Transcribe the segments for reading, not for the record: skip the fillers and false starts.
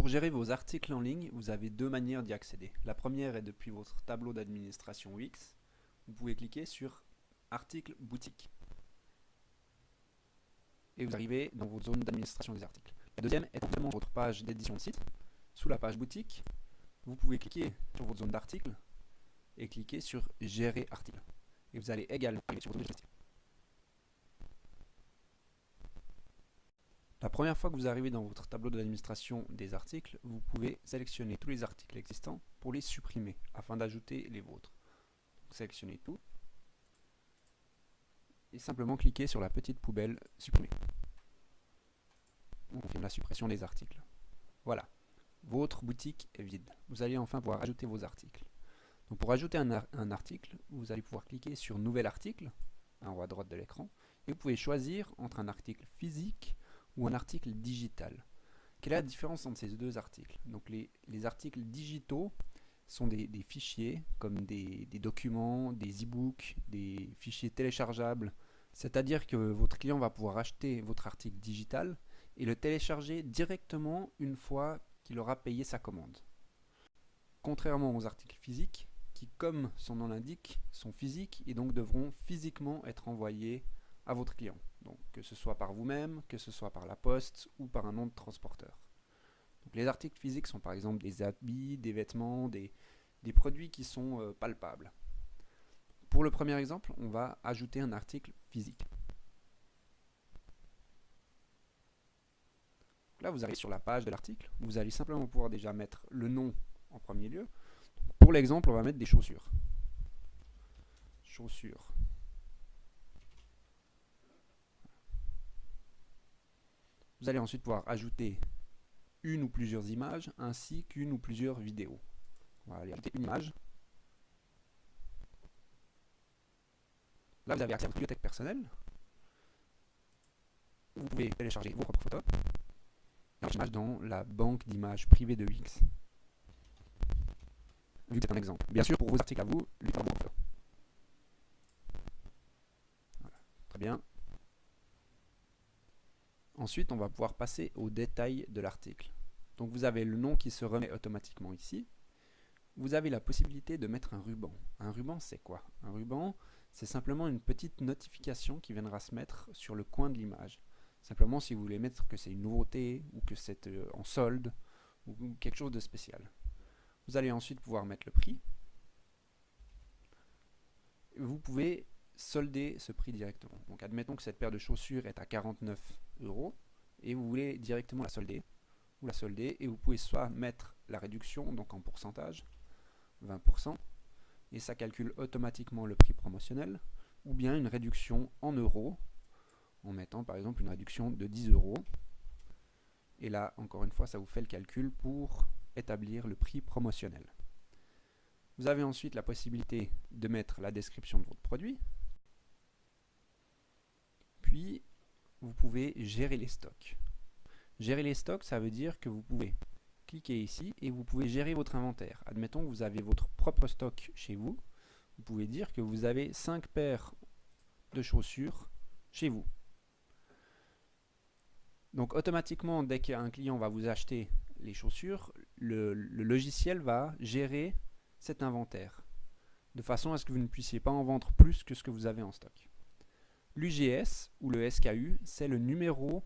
Pour gérer vos articles en ligne, vous avez deux manières d'y accéder. La première est depuis votre tableau d'administration Wix. Vous pouvez cliquer sur Articles boutique et vous arrivez dans votre zone d'administration des articles. La deuxième est complètement votre page d'édition de site. Sous la page boutique, vous pouvez cliquer sur votre zone d'articles et cliquer sur Gérer articles. Et vous allez également arriver sur votre logiciel. La première fois que vous arrivez dans votre tableau d'administration des articles, vous pouvez sélectionner tous les articles existants pour les supprimer afin d'ajouter les vôtres. Donc, sélectionnez tout et simplement cliquez sur la petite poubelle supprimer. On confirme la suppression des articles. Voilà, votre boutique est vide. Vous allez enfin pouvoir ajouter vos articles. Donc pour ajouter un article, vous allez pouvoir cliquer sur Nouvel article, en haut à droite de l'écran, et vous pouvez choisir entre un article physique ou un article digital. Quelle est la différence entre ces deux articles? Donc les articles digitaux sont des fichiers comme des documents, des e-books, des fichiers téléchargeables. C'est-à-dire que votre client va pouvoir acheter votre article digital et le télécharger directement une fois qu'il aura payé sa commande. Contrairement aux articles physiques qui, comme son nom l'indique, sont physiques et donc devront physiquement être envoyés à votre client. Donc que ce soit par vous-même, que ce soit par la poste ou par un nom de transporteur. Donc, les articles physiques sont par exemple des habits, des vêtements, des produits qui sont palpables. Pour le premier exemple, on va ajouter un article physique. Là, vous arrivez sur la page de l'article. Vous allez simplement pouvoir déjà mettre le nom en premier lieu. Donc, pour l'exemple, on va mettre des chaussures. Chaussures. Vous allez ensuite pouvoir ajouter une ou plusieurs images ainsi qu'une ou plusieurs vidéos. On va aller ajouter une image. Là, vous avez accès à votre bibliothèque personnelle. Vous pouvez télécharger vos propres photos. Et image dans la banque d'images privée de Wix. Vu que c'est un exemple. Bien sûr, pour vos articles à vous, luttez à vos photos. Voilà. Très bien. Ensuite, on va pouvoir passer aux détails de l'article. Donc vous avez le nom qui se remet automatiquement ici. Vous avez la possibilité de mettre un ruban. Un ruban, c'est quoi? Un ruban, c'est simplement une petite notification qui viendra se mettre sur le coin de l'image. Simplement si vous voulez mettre que c'est une nouveauté ou que c'est en solde ou quelque chose de spécial. Vous allez ensuite pouvoir mettre le prix. Vous pouvez solder ce prix directement. Donc admettons que cette paire de chaussures est à 49 € et vous voulez directement la solder. Vous la soldez et vous pouvez soit mettre la réduction, donc en pourcentage, 20%, et ça calcule automatiquement le prix promotionnel, ou bien une réduction en euros, en mettant par exemple une réduction de 10 €. Et là, encore une fois, ça vous fait le calcul pour établir le prix promotionnel. Vous avez ensuite la possibilité de mettre la description de votre produit. Puis, vous pouvez gérer les stocks. Gérer les stocks, ça veut dire que vous pouvez cliquer ici et vous pouvez gérer votre inventaire. Admettons que vous avez votre propre stock chez vous. Vous pouvez dire que vous avez 5 paires de chaussures chez vous. Donc automatiquement, dès qu'un client va vous acheter les chaussures, le logiciel va gérer cet inventaire, de façon à ce que vous ne puissiez pas en vendre plus que ce que vous avez en stock. L'UGS, ou le SKU, c'est le numéro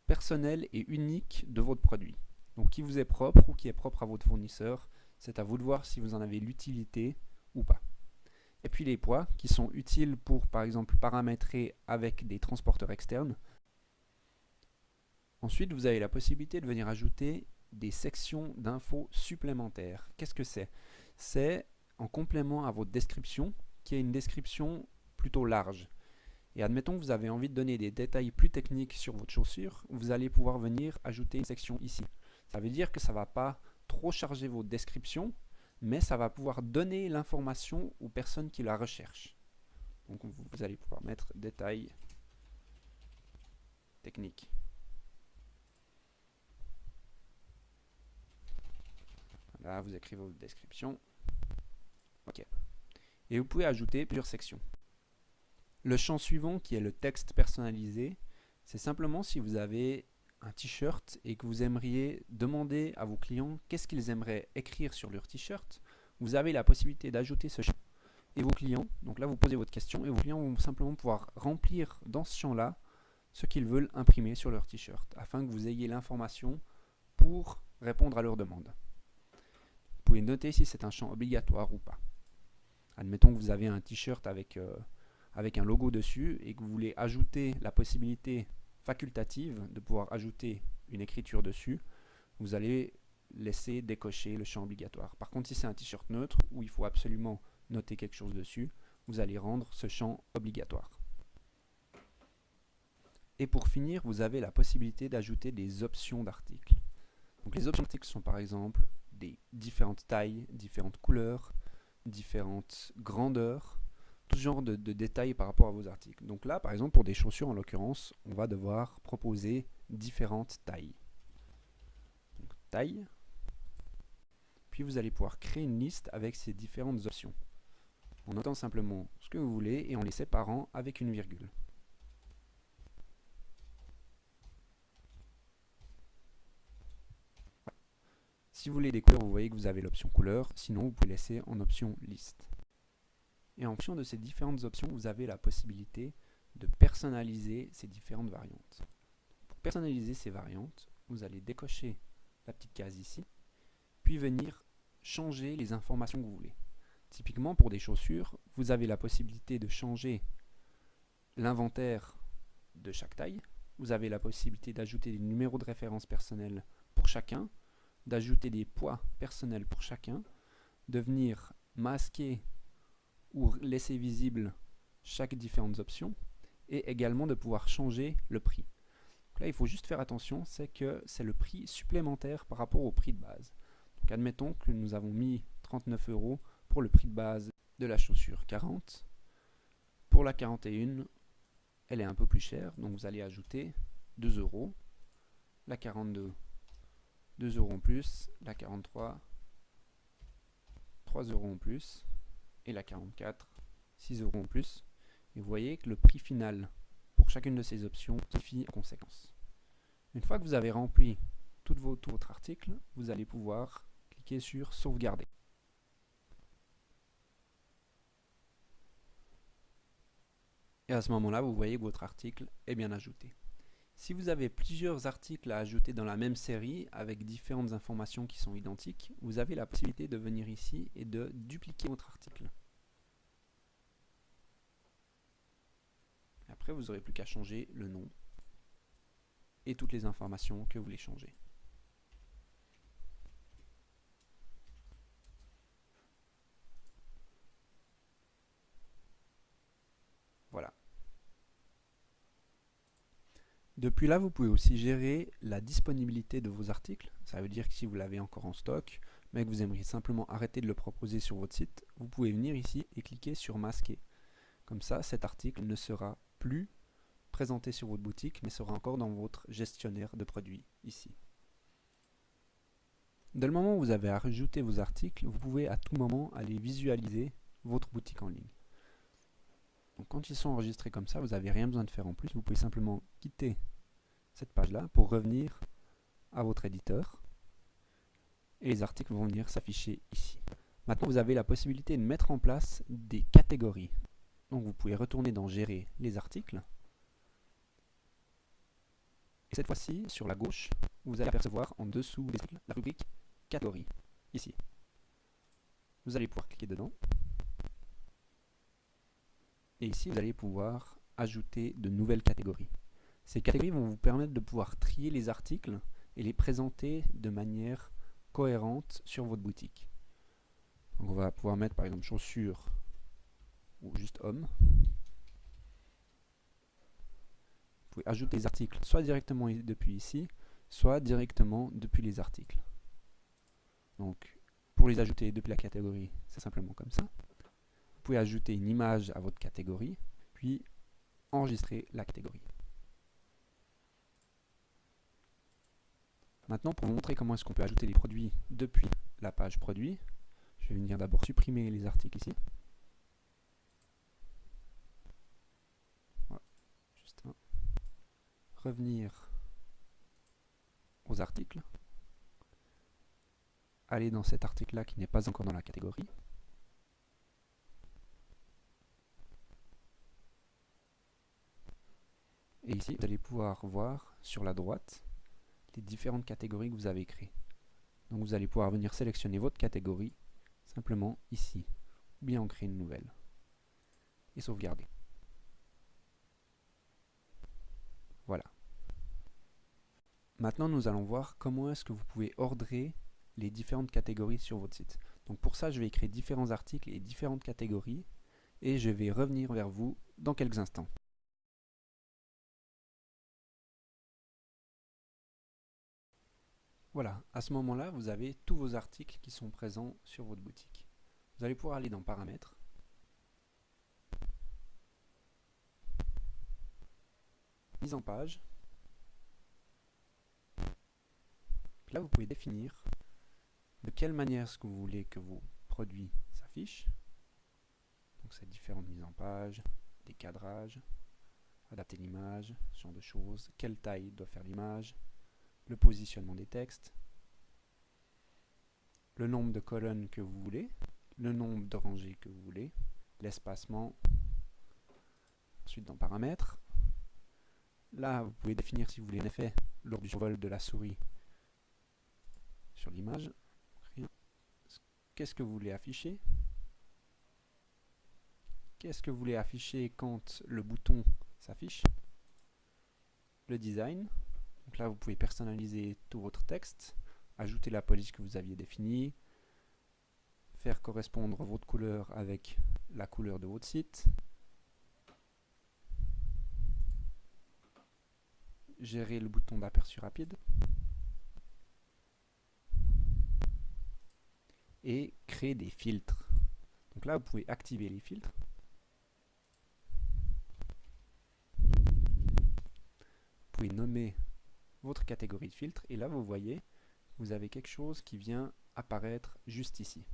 personnel et unique de votre produit. Donc qui vous est propre ou qui est propre à votre fournisseur, c'est à vous de voir si vous en avez l'utilité ou pas. Et puis les poids, qui sont utiles pour par exemple paramétrer avec des transporteurs externes. Ensuite, vous avez la possibilité de venir ajouter des sections d'infos supplémentaires. Qu'est-ce que c'est? C'est en complément à votre description, qui est une description plutôt large. Et admettons que vous avez envie de donner des détails plus techniques sur votre chaussure, vous allez pouvoir venir ajouter une section ici. Ça veut dire que ça ne va pas trop charger votre description, mais ça va pouvoir donner l'information aux personnes qui la recherchent. Donc vous allez pouvoir mettre détails techniques. Là, vous écrivez votre description. OK. Et vous pouvez ajouter plusieurs sections. Le champ suivant, qui est le texte personnalisé, c'est simplement si vous avez un t-shirt et que vous aimeriez demander à vos clients qu'est-ce qu'ils aimeraient écrire sur leur t-shirt, vous avez la possibilité d'ajouter ce champ. Et vos clients, donc là vous posez votre question et vos clients vont simplement pouvoir remplir dans ce champ-là ce qu'ils veulent imprimer sur leur t-shirt afin que vous ayez l'information pour répondre à leurs demandes. Vous pouvez noter si c'est un champ obligatoire ou pas. Admettons que vous avez un t-shirt avec un logo dessus et que vous voulez ajouter la possibilité facultative de pouvoir ajouter une écriture dessus, vous allez laisser décocher le champ obligatoire. Par contre, si c'est un t-shirt neutre où il faut absolument noter quelque chose dessus, vous allez rendre ce champ obligatoire. Et pour finir, vous avez la possibilité d'ajouter des options d'articles. Donc les options d'articles sont par exemple des différentes tailles, différentes couleurs, différentes grandeurs, tout genre de détails par rapport à vos articles. Donc là, par exemple, pour des chaussures en l'occurrence, on va devoir proposer différentes tailles. Donc taille, puis vous allez pouvoir créer une liste avec ces différentes options, en notant simplement ce que vous voulez et en les séparant avec une virgule. Si vous voulez des couleurs, vous voyez que vous avez l'option couleur, sinon vous pouvez laisser en option liste. Et en fonction de ces différentes options, vous avez la possibilité de personnaliser ces différentes variantes. Pour personnaliser ces variantes, vous allez décocher la petite case ici, puis venir changer les informations que vous voulez. Typiquement pour des chaussures, vous avez la possibilité de changer l'inventaire de chaque taille, vous avez la possibilité d'ajouter des numéros de référence personnels pour chacun, d'ajouter des poids personnels pour chacun, de venir masquer ou laisser visible chaque différentes options et également de pouvoir changer le prix. Donc là, il faut juste faire attention, c'est que c'est le prix supplémentaire par rapport au prix de base. Donc admettons que nous avons mis 39 € pour le prix de base de la chaussure 40. Pour la 41, elle est un peu plus chère, donc vous allez ajouter 2 €. La 42, 2 € en plus. La 43, 3 € en plus. Et la 44, 6 € en plus. Et vous voyez que le prix final pour chacune de ces options suffit en conséquence. Une fois que vous avez rempli tout votre article, vous allez pouvoir cliquer sur sauvegarder. Et à ce moment-là, vous voyez que votre article est bien ajouté. Si vous avez plusieurs articles à ajouter dans la même série avec différentes informations qui sont identiques, vous avez la possibilité de venir ici et de dupliquer votre article. Après, vous n'aurez plus qu'à changer le nom et toutes les informations que vous voulez changer. Voilà. Depuis là, vous pouvez aussi gérer la disponibilité de vos articles. Ça veut dire que si vous l'avez encore en stock, mais que vous aimeriez simplement arrêter de le proposer sur votre site, vous pouvez venir ici et cliquer sur masquer. Comme ça, cet article ne sera plus présenté sur votre boutique, mais sera encore dans votre gestionnaire de produits ici. Dès le moment où vous avez ajouté vos articles, vous pouvez à tout moment aller visualiser votre boutique en ligne. Donc quand ils sont enregistrés comme ça, vous n'avez rien besoin de faire en plus. Vous pouvez simplement quitter cette page-là pour revenir à votre éditeur. Et les articles vont venir s'afficher ici. Maintenant, vous avez la possibilité de mettre en place des catégories. Donc vous pouvez retourner dans Gérer les articles. Et cette fois-ci, sur la gauche, vous allez apercevoir en dessous des articles la rubrique Catégories, ici. Vous allez pouvoir cliquer dedans. Et ici, vous allez pouvoir ajouter de nouvelles catégories. Ces catégories vont vous permettre de pouvoir trier les articles et les présenter de manière cohérente sur votre boutique. Donc on va pouvoir mettre par exemple chaussures ou juste hommes. Vous pouvez ajouter les articles soit directement depuis ici, soit directement depuis les articles. Donc pour les ajouter depuis la catégorie, c'est simplement comme ça. Vous pouvez ajouter une image à votre catégorie, puis enregistrer la catégorie. Maintenant, pour vous montrer comment est-ce qu'on peut ajouter les produits depuis la page produit, je vais venir d'abord supprimer les articles ici. Voilà. Juste un. Revenir aux articles, allez dans cet article-là qui n'est pas encore dans la catégorie. Et ici, vous allez pouvoir voir sur la droite les différentes catégories que vous avez créées. Donc vous allez pouvoir venir sélectionner votre catégorie simplement ici, ou bien en créer une nouvelle et sauvegarder. Voilà. Maintenant, nous allons voir comment est-ce que vous pouvez ordrer les différentes catégories sur votre site. Donc pour ça, je vais créer différents articles et différentes catégories et je vais revenir vers vous dans quelques instants. Voilà, à ce moment-là, vous avez tous vos articles qui sont présents sur votre boutique. Vous allez pouvoir aller dans Paramètres, Mise en page. Puis là, vous pouvez définir de quelle manière est-ce que vous voulez que vos produits s'affichent. Donc c'est différentes mises en page, des cadrages, adapter l'image, ce genre de choses, quelle taille doit faire l'image, le positionnement des textes, le nombre de colonnes que vous voulez, le nombre de rangées que vous voulez, l'espacement. Ensuite dans Paramètres, là vous pouvez définir si vous voulez un effet lors du survol de la souris sur l'image. Qu'est-ce que vous voulez afficher? Qu'est-ce que vous voulez afficher quand le bouton s'affiche? Le design. Donc là, vous pouvez personnaliser tout votre texte, ajouter la police que vous aviez définie, faire correspondre votre couleur avec la couleur de votre site, gérer le bouton d'aperçu rapide et créer des filtres. Donc là, vous pouvez activer les filtres. Vous pouvez nommer votre catégorie de filtre et là vous voyez vous avez quelque chose qui vient apparaître juste ici.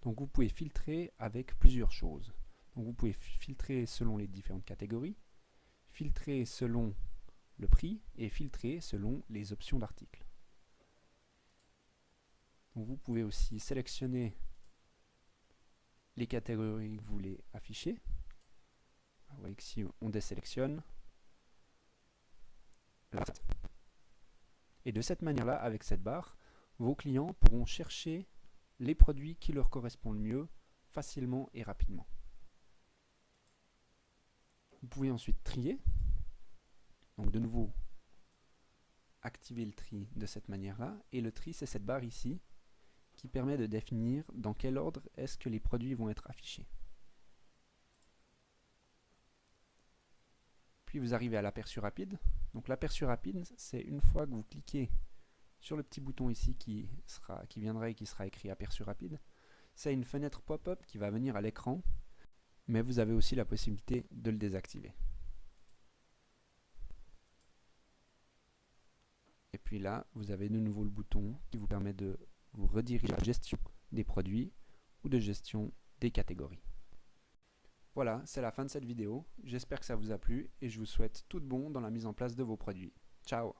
Donc vous pouvez filtrer avec plusieurs choses. Donc vous pouvez filtrer selon les différentes catégories, filtrer selon le prix et filtrer selon les options d'articles. Donc vous pouvez aussi sélectionner les catégories que vous voulez afficher. Vous voyez que si on désélectionne, et de cette manière-là, avec cette barre, vos clients pourront chercher les produits qui leur correspondent le mieux, facilement et rapidement. Vous pouvez ensuite trier. Donc de nouveau, activer le tri de cette manière-là. Et le tri, c'est cette barre ici, qui permet de définir dans quel ordre est-ce que les produits vont être affichés. Puis vous arrivez à l'aperçu rapide. Donc l'aperçu rapide, c'est une fois que vous cliquez sur le petit bouton ici qui viendra et qui sera écrit aperçu rapide, c'est une fenêtre pop-up qui va venir à l'écran, mais vous avez aussi la possibilité de le désactiver. Et puis là, vous avez de nouveau le bouton qui vous permet de vous rediriger à la gestion des produits ou de gestion des catégories. Voilà, c'est la fin de cette vidéo. J'espère que ça vous a plu et je vous souhaite tout de bon dans la mise en place de vos produits. Ciao!